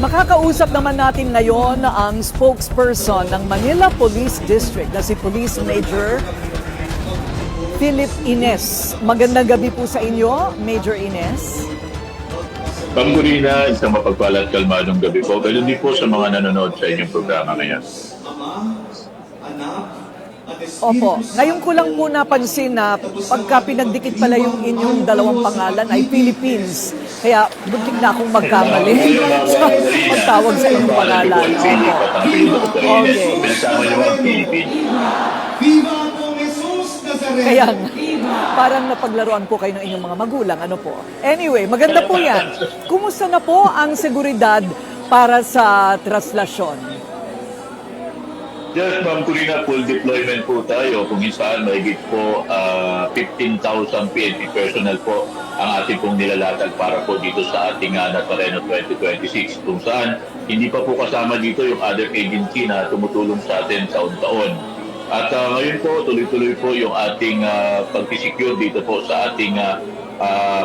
Makakausap naman natin ngayon ang spokesperson ng Manila Police District na si Police Major Philip Ines. Magandang gabi po sa inyo, Major Ines. Ma'am Corina, isang mapagpala at kalmadong gabi po. Ganun din po sa mga nanonood sa inyong programa ngayon. Opo, ngayon ko lang po napansin na pagka pinagdikit pala yung inyong dalawang pangalan ay Philippines. Kaya buntik na akong magkamali sa pagtawag sa inyong pangalan. Opo. Okay. Pinagsama niyo ba ang Philippines? Kaya nga, parang napaglaruan po kayo ng inyong mga magulang. Ano po? Anyway, maganda po yan. Kumusta na po ang seguridad para sa traslasyon? Yes, Ma'am Corina, full deployment po tayo. Kung saan mahigit po 15,000 PNP personnel po ang ating pong nilalatag para po dito sa ating Nazareno 2026. Kung saan hindi pa po kasama dito yung other agency na tumutulong sa atin taon-taon. At ngayon po, tuloy-tuloy po yung ating pag-secure dito po sa ating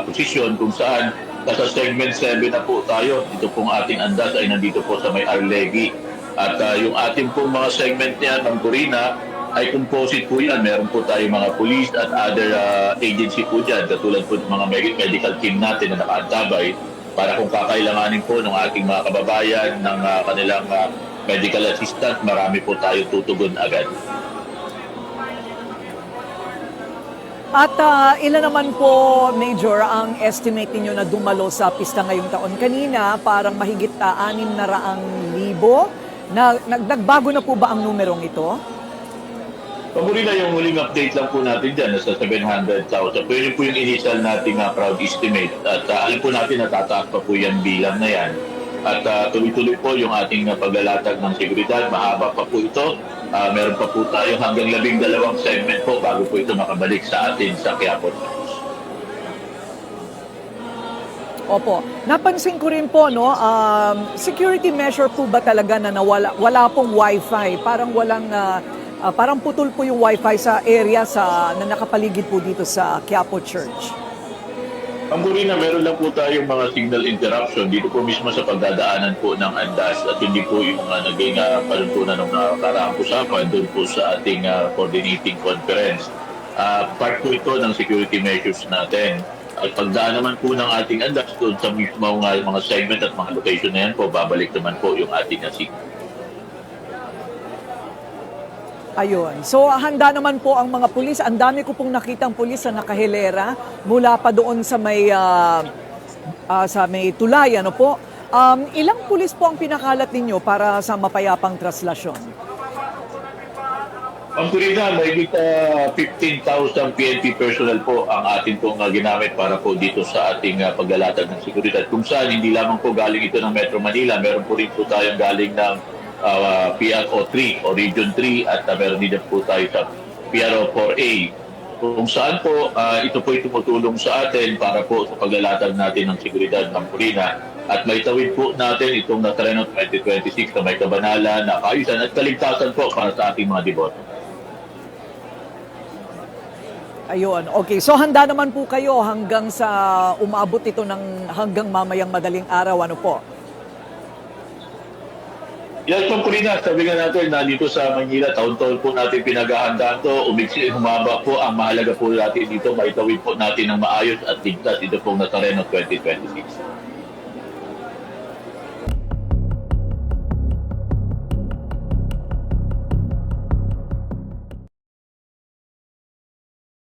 posisyon kung saan nasa segment 7 na po tayo. Dito pong ating andas ay nandito po sa may Arlegui. At yung ating pong mga segment niya ng Corina ay composite po yan. Meron po tayong mga police at other agency po dyan. Katulad po ng mga medical team natin na nakaantabay para kung kakailanganin po ng ating mga kababayan ng kanilang medical assistant, marami po tayo tutugon agad. At ilan naman po, Major, ang estimate ninyo na dumalo sa pista ngayong taon? Kanina, parang mahigit 600,000. Nagbago na po ba ang numerong ito? Paguli na yung huling update lang po natin dyan, nasa 700,000. Pwede po yung initial nating proud estimate. At alam po natin natataas pa po yan bilang na yan. At tuloy-tuloy po yung ating paglalatag ng seguridad. Mahaba pa po ito. Meron pa po tayo hanggang 12 segment po bago po ito makabalik sa atin sa Quiapo. Opo. Napansin ko rin po, no, security measure po ba talaga na wala pong wifi? Parang parang putol po yung wifi sa area na nakapaligid po dito sa Quiapo Church. Ang Corina, meron lang po tayong mga signal interruption dito po mismo sa pagdadaanan po ng andas at hindi po yung mga naging panuntunan ng nakaraang usapan doon po sa ating coordinating conference. Part po ito ng security measures natin. At pagdaan naman po ng ating andas doon sa mismo mga segment at mga location na yan po, babalik naman po yung ating signal. Ayun. So handa naman po ang mga pulis. Ang dami ko pong nakitang pulis na nakahilera mula pa doon sa may tulay, ano po. Ilang pulis po ang pinakalat ninyo para sa mapayapang traslasyon? Ang Corina, may 15,000 PNP personnel po ang atin pong ginamit para po dito sa ating paglalatag ng seguridad. Kung saan hindi lamang po galing ito ng Metro Manila, meron po rin po tayong galing ng PRO 3 o Region 3 at meron din po tayo sa PRO 4A. Kung saan po ito po tumutulong sa atin para po sa paglalatag natin ng seguridad ng Corina. At may tawid po natin itong Nazareno 2026 na may kabanalan, na kaayusan at kaligtasan po para sa ating mga deboto. Ayun. Okay. So handa naman po kayo hanggang sa umabot ito hanggang mamayang madaling araw. Ano po? Yes, Ma'am Corina, sabi nga natin na dito sa Manila, taon-taon po natin pinaghahandaan to, humaba po, ang mahalaga po natin dito, maitawid po natin ng maayos at ligtas ito pong Nazareno 2026.